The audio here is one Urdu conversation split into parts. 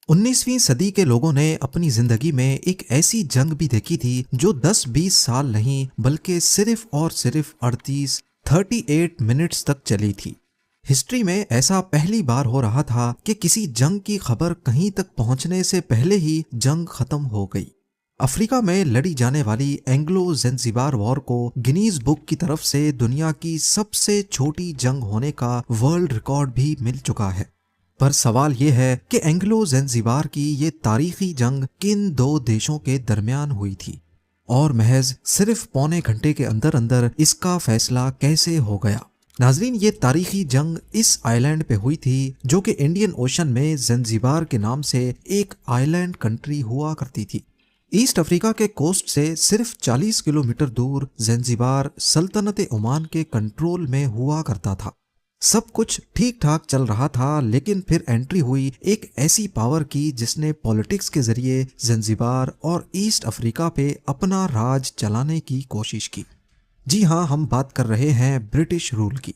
19ویں صدی کے لوگوں نے اپنی زندگی میں ایک ایسی جنگ بھی دیکھی تھی جو 10-20 سال نہیں بلکہ صرف اور صرف 38 منٹس تک چلی تھی۔ ہسٹری میں ایسا پہلی بار ہو رہا تھا کہ کسی جنگ کی خبر کہیں تک پہنچنے سے پہلے ہی جنگ ختم ہو گئی۔ افریقہ میں لڑی جانے والی اینگلو زنزیبار وار کو گنیز بک کی طرف سے دنیا کی سب سے چھوٹی جنگ ہونے کا ورلڈ ریکارڈ بھی مل چکا ہے۔ پر سوال یہ ہے کہ اینگلو زنزیبار کی یہ تاریخی جنگ کن دو دیشوں کے درمیان ہوئی تھی، اور محض صرف پونے گھنٹے کے اندر اندر اس کا فیصلہ کیسے ہو گیا؟ ناظرین، یہ تاریخی جنگ اس آئی لینڈ پہ ہوئی تھی جو کہ انڈین اوشن میں زنزیبار کے نام سے ایک آئی لینڈ کنٹری ہوا کرتی تھی۔ ایسٹ افریقہ کے کوسٹ سے صرف 40 کلومیٹر دور زنزیبار سلطنت عمان کے کنٹرول میں ہوا کرتا تھا۔ سب کچھ ٹھیک ٹھاک چل رہا تھا، لیکن پھر انٹری ہوئی ایک ایسی پاور کی جس نے پولیٹکس کے ذریعے زنزیبار اور ایسٹ افریقہ پہ اپنا راج چلانے کی کوشش کی۔ جی ہاں، ہم بات کر رہے ہیں برٹش رول کی۔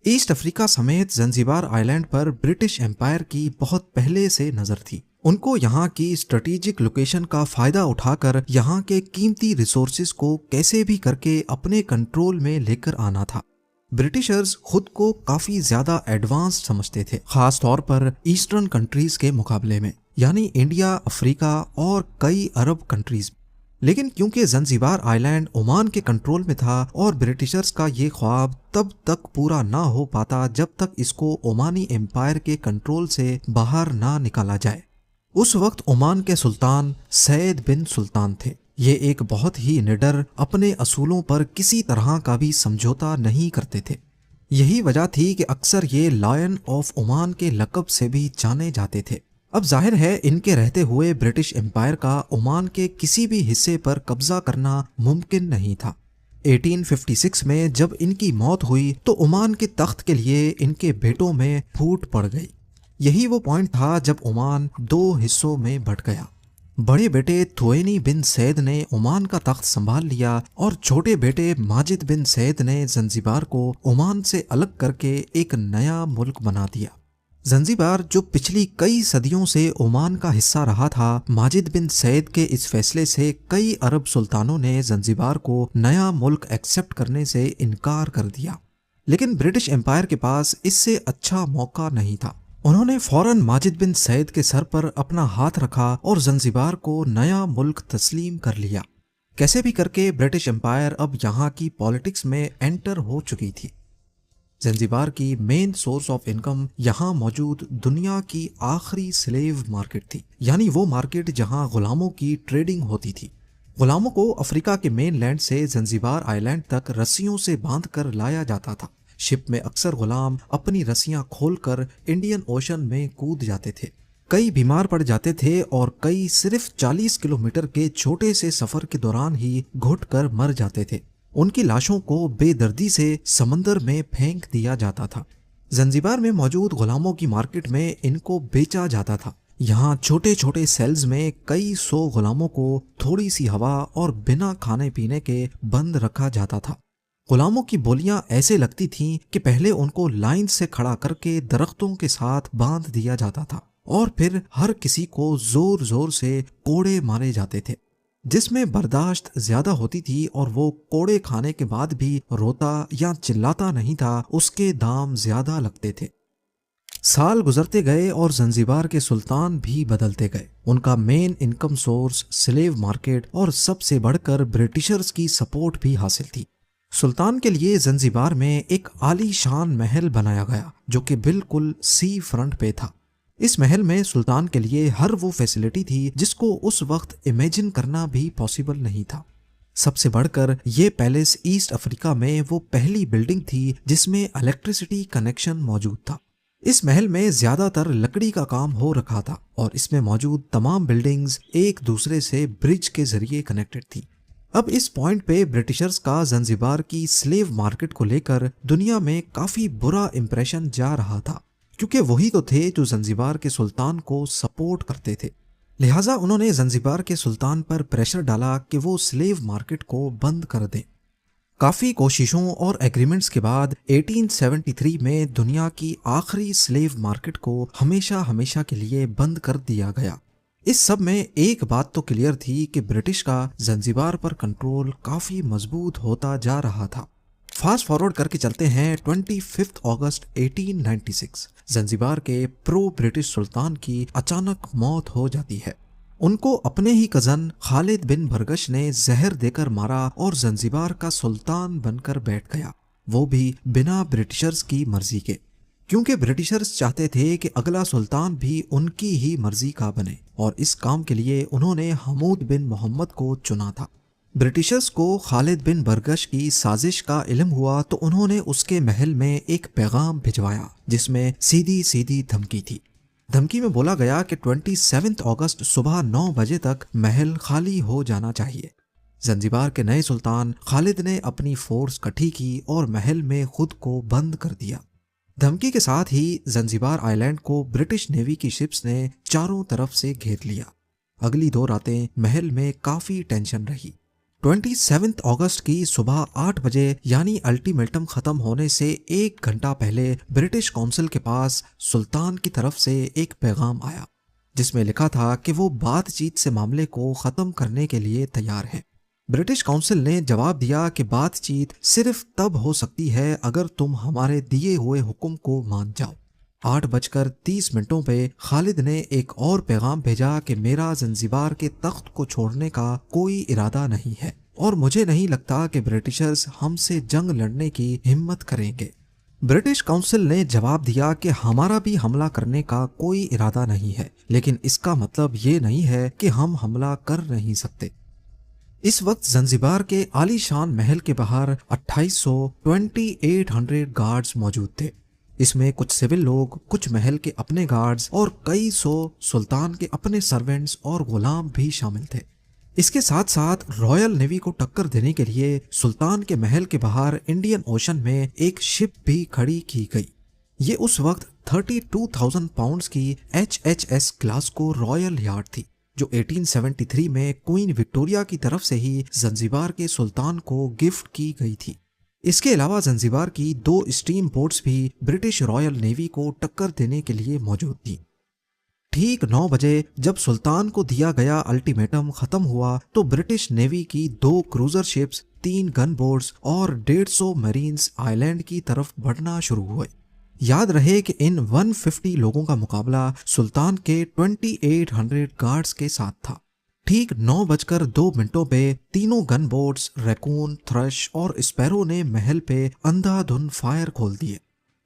ایسٹ افریقہ سمیت زنزیبار آئی لینڈ پر برٹش امپائر کی بہت پہلے سے نظر تھی۔ ان کو یہاں کی اسٹریٹجک لوکیشن کا فائدہ اٹھا کر یہاں کے قیمتی ریسورسز کو کیسے بھی کر کے اپنے کنٹرول میں لے کر آنا تھا۔ برٹشرز خود کو کافی زیادہ ایڈوانس سمجھتے تھے، خاص طور پر ایسٹرن کنٹریز کے مقابلے میں، یعنی انڈیا، افریقہ اور کئی عرب کنٹریز۔ لیکن کیونکہ زنزیبار آئی لینڈ عمان کے کنٹرول میں تھا اور برٹشرز کا یہ خواب تب تک پورا نہ ہو پاتا جب تک اس کو عمانی امپائر کے کنٹرول سے باہر نہ نکالا جائے۔ اس وقت عمان کے سلطان سعید بن سلطان تھے۔ یہ ایک بہت ہی نڈر، اپنے اصولوں پر کسی طرح کا بھی سمجھوتا نہیں کرتے تھے۔ یہی وجہ تھی کہ اکثر یہ لائن آف عمان کے لقب سے بھی جانے جاتے تھے۔ اب ظاہر ہے ان کے رہتے ہوئے برٹش امپائر کا عمان کے کسی بھی حصے پر قبضہ کرنا ممکن نہیں تھا۔ 1856 میں جب ان کی موت ہوئی تو عمان کے تخت کے لیے ان کے بیٹوں میں پھوٹ پڑ گئی۔ یہی وہ پوائنٹ تھا جب عمان دو حصوں میں بٹ گیا۔ بڑے بیٹے تھوئینی بن سعید نے عمان کا تخت سنبھال لیا اور چھوٹے بیٹے ماجد بن سعید نے زنزیبار کو عمان سے الگ کر کے ایک نیا ملک بنا دیا۔ زنزیبار جو پچھلی کئی صدیوں سے عمان کا حصہ رہا تھا، ماجد بن سعید کے اس فیصلے سے کئی عرب سلطانوں نے زنزیبار کو نیا ملک ایکسپٹ کرنے سے انکار کر دیا۔ لیکن برٹش امپائر کے پاس اس سے اچھا موقع نہیں تھا۔ انہوں نے فوراً ماجد بن سعید کے سر پر اپنا ہاتھ رکھا اور زنزیبار کو نیا ملک تسلیم کر لیا۔ کیسے بھی کر کے برٹش امپائر اب یہاں کی پالیٹکس میں انٹر ہو چکی تھی۔ زنزیبار کی مین سورس آف انکم یہاں موجود دنیا کی آخری سلیو مارکیٹ تھی، یعنی وہ مارکیٹ جہاں غلاموں کی ٹریڈنگ ہوتی تھی۔ غلاموں کو افریقہ کے مین لینڈ سے زنزیبار آئی لینڈ تک رسیوں سے باندھ کر لایا جاتا تھا۔ شپ میں اکثر غلام اپنی رسیاں کھول کر انڈین اوشن میں کود جاتے تھے۔ کئی بیمار پڑ جاتے تھے اور کئی صرف 40 کلومیٹر کے چھوٹے سے سفر کے دوران ہی گھٹ کر مر جاتے تھے۔ ان کی لاشوں کو بے دردی سے سمندر میں پھینک دیا جاتا تھا۔ زنزیبار میں موجود غلاموں کی مارکیٹ میں ان کو بیچا جاتا تھا۔ یہاں چھوٹے چھوٹے سیلز میں کئی سو غلاموں کو تھوڑی سی ہوا اور بنا کھانے پینے کے بند رکھا جاتا تھا۔ غلاموں کی بولیاں ایسے لگتی تھیں کہ پہلے ان کو لائن سے کھڑا کر کے درختوں کے ساتھ باندھ دیا جاتا تھا اور پھر ہر کسی کو زور زور سے کوڑے مارے جاتے تھے۔ جس میں برداشت زیادہ ہوتی تھی اور وہ کوڑے کھانے کے بعد بھی روتا یا چلاتا نہیں تھا، اس کے دام زیادہ لگتے تھے۔ سال گزرتے گئے اور زنزیبار کے سلطان بھی بدلتے گئے۔ ان کا مین انکم سورس سلیو مارکیٹ اور سب سے بڑھ کر برٹشرز کی سپورٹ بھی حاصل تھی۔ سلطان کے لیے زنزیبار میں ایک عالی شان محل بنایا گیا جو کہ بالکل سی فرنٹ پہ تھا۔ اس محل میں سلطان کے لیے ہر وہ فیسلٹی تھی جس کو اس وقت امیجن کرنا بھی پاسبل نہیں تھا۔ سب سے بڑھ کر یہ پیلس ایسٹ افریقہ میں وہ پہلی بلڈنگ تھی جس میں الیکٹریسٹی کنیکشن موجود تھا۔ اس محل میں زیادہ تر لکڑی کا کام ہو رکھا تھا اور اس میں موجود تمام بلڈنگز ایک دوسرے سے برج کے ذریعے کنیکٹڈ تھی۔ اب اس پوائنٹ پہ برٹشرز کا زنزیبار کی سلیو مارکیٹ کو لے کر دنیا میں کافی برا امپریشن جا رہا تھا، کیونکہ وہی تو تھے جو زنزیبار کے سلطان کو سپورٹ کرتے تھے۔ لہٰذا انہوں نے زنزیبار کے سلطان پر پریشر ڈالا کہ وہ سلیو مارکیٹ کو بند کر دیں۔ کافی کوششوں اور ایگریمنٹس کے بعد 1873 میں دنیا کی آخری سلیو مارکیٹ کو ہمیشہ کے لیے بند کر دیا گیا۔ اس سب میں ایک بات تو کلیئر تھی کہ برٹش کا زنجبار پر کنٹرول کافی مضبوط ہوتا جا رہا تھا۔ فاسٹ فارورڈ کر کے چلتے ہیں 25 اگست 1896۔ زنجبار کے پرو برٹش سلطان کی اچانک موت ہو جاتی ہے۔ ان کو اپنے ہی کزن خالد بن برگش نے زہر دے کر مارا اور زنجبار کا سلطان بن کر بیٹھ گیا، وہ بھی بنا برٹشرز کی مرضی کے، کیونکہ برٹشرز چاہتے تھے کہ اگلا سلطان بھی ان کی ہی مرضی کا بنے، اور اس کام کے لیے انہوں نے حمود بن محمد کو چنا تھا۔ برٹشرز کو خالد بن برگش کی سازش کا علم ہوا تو انہوں نے اس کے محل میں ایک پیغام بھجوایا جس میں سیدھی دھمکی تھی۔ دھمکی میں بولا گیا کہ 27 اگست صبح 9 بجے تک محل خالی ہو جانا چاہیے۔ زنجبار کے نئے سلطان خالد نے اپنی فورس کٹھی کی اور محل میں خود کو بند کر دیا۔ دھمکی کے ساتھ ہی زنجبار آئی لینڈ کو برٹش نیوی کی شپس نے چاروں طرف سے گھیر لیا۔ اگلی 2 راتیں محل میں کافی ٹینشن رہی۔ 27 اگست کی صبح 8 بجے یعنی الٹیمیٹم ختم ہونے سے 1 گھنٹہ پہلے برٹش کونسل کے پاس سلطان کی طرف سے ایک پیغام آیا جس میں لکھا تھا کہ وہ بات چیت سے معاملے کو ختم کرنے کے لیے تیار ہیں۔ برٹش کونسل نے جواب دیا کہ بات چیت صرف تب ہو سکتی ہے اگر تم ہمارے دیے ہوئے حکم کو مان جاؤ۔ 8:30 پہ خالد نے ایک اور پیغام بھیجا کہ میرا زنجبار کے تخت کو چھوڑنے کا کوئی ارادہ نہیں ہے اور مجھے نہیں لگتا کہ برٹشرز ہم سے جنگ لڑنے کی ہمت کریں گے۔ برٹش کونسل نے جواب دیا کہ ہمارا بھی حملہ کرنے کا کوئی ارادہ نہیں ہے، لیکن اس کا مطلب یہ نہیں ہے کہ ہم حملہ کر نہیں سکتے۔ اس وقت زنجبار کے عالی شان محل کے باہر 2800 گارڈز موجود تھے۔ اس میں کچھ سول لوگ، کچھ محل کے اپنے گارڈز اور کئی سو سلطان کے اپنے سرونٹس اور غلام بھی شامل تھے۔ اس کے ساتھ ساتھ رائل نیوی کو ٹکر دینے کے لیے سلطان کے محل کے باہر انڈین اوشن میں ایک شپ بھی کھڑی کی گئی۔ یہ اس وقت 32,000 پاؤنڈز کی HHS گلاسگو رائل یارڈ تھی جو 1873 میں کوئین وکٹوریہ کی طرف سے ہی زنجبار کے سلطان کو گفٹ کی گئی تھی۔ اس کے علاوہ زنجبار کی 2 اسٹیم بوٹس بھی برٹش رائل نیوی کو ٹکر دینے کے لیے موجود تھیں۔ ٹھیک 9 بجے جب سلطان کو دیا گیا الٹیمیٹم ختم ہوا تو برٹش نیوی کی 2 کروزر شپس، 3 گن بوٹس اور 150 میرینز آئی لینڈ کی طرف بڑھنا شروع ہوئے۔ یاد رہے کہ ان 150 لوگوں کا مقابلہ سلطان کے 2800 گارڈز کے ساتھ تھا۔ ٹھیک 9:02 پہ تینوں گن بوٹس ریکون، تھرش اور اسپیرو نے محل پہ اندھا دھند فائر کھول دیے۔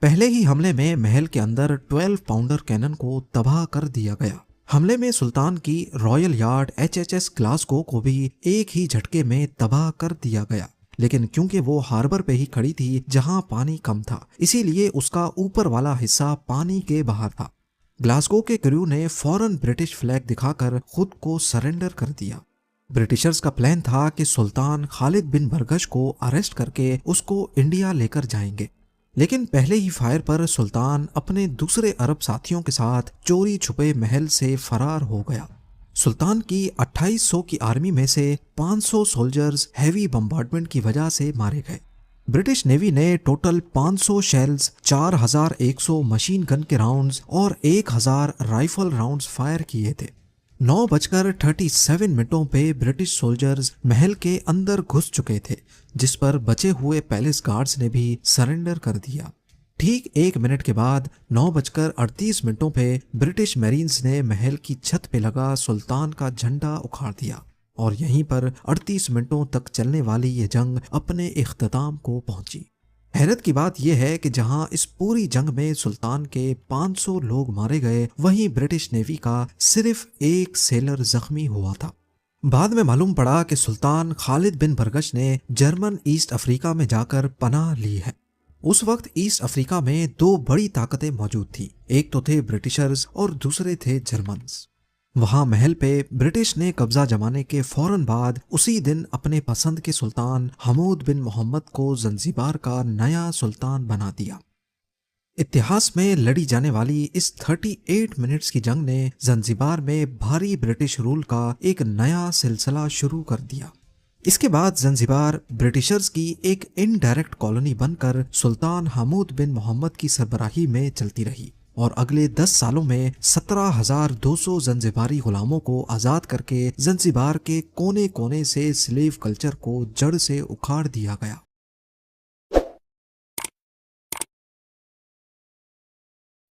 پہلے ہی حملے میں محل کے اندر 12 پاؤنڈر کینن کو تباہ کر دیا گیا۔ حملے میں سلطان کی رائل یارڈ HHS گلاسگو کو بھی ایک ہی جھٹکے میں تباہ کر دیا گیا، لیکن کیونکہ وہ ہاربر پہ ہی کھڑی تھی جہاں پانی کم تھا، اسی لیے اس کا اوپر والا حصہ پانی کے باہر تھا۔ گلاسگو کے کریو نے فوراً برٹش فلیگ دکھا کر خود کو سرنڈر کر دیا۔ برٹشرز کا پلان تھا کہ سلطان خالد بن برگش کو اریسٹ کر کے اس کو انڈیا لے کر جائیں گے، لیکن پہلے ہی فائر پر سلطان اپنے دوسرے عرب ساتھیوں کے ساتھ چوری چھپے محل سے فرار ہو گیا۔ سلطان کی 2800 کی آرمی میں سے 500 سولجرز ہیوی بمبارڈمنٹ کی وجہ سے مارے گئے۔ برٹش نیوی نے ٹوٹل 500 شیلز، 4100 مشین گن کے راؤنڈز اور 1000 رائفل راؤنڈز فائر کیے تھے۔ 9:37 پہ برٹش سولجرز محل کے اندر گھس چکے تھے، جس پر بچے ہوئے پیلس گارڈز نے بھی سرنڈر کر دیا۔ ٹھیک 1 منٹ کے بعد 9:38 پہ برٹش میرینز نے محل کی چھت پہ لگا سلطان کا جھنڈا اکھاڑ دیا، اور یہیں پر 38 منٹوں تک چلنے والی یہ جنگ اپنے اختتام کو پہنچی۔ حیرت کی بات یہ ہے کہ جہاں اس پوری جنگ میں سلطان کے 500 لوگ مارے گئے، وہیں برٹش نیوی کا صرف ایک سیلر زخمی ہوا تھا۔ بعد میں معلوم پڑا کہ سلطان خالد بن برگش نے جرمن ایسٹ افریقہ میں جا کر پناہ لی ہے۔ اس وقت ایسٹ افریقہ میں 2 بڑی طاقتیں موجود تھیں، ایک تو تھے برٹشرز اور دوسرے تھے جرمنز۔ وہاں محل پہ برٹش نے قبضہ جمانے کے فوراً بعد اسی دن اپنے پسند کے سلطان حمود بن محمد کو زنجبار کا نیا سلطان بنا دیا۔ اتہاس میں لڑی جانے والی اس 38 منٹس کی جنگ نے زنجبار میں بھاری برٹش رول کا ایک نیا سلسلہ شروع کر دیا۔ اس کے بعد زنزبار برٹشرز کی ایک انڈائریکٹ کالونی بن کر سلطان حمود بن محمد کی سربراہی میں چلتی رہی اور اگلے 10 سالوں میں 17,200 زنزباری غلاموں کو آزاد کر کے زنزبار کے کونے کونے سے سلیو کلچر کو جڑ سے اکھاڑ دیا گیا۔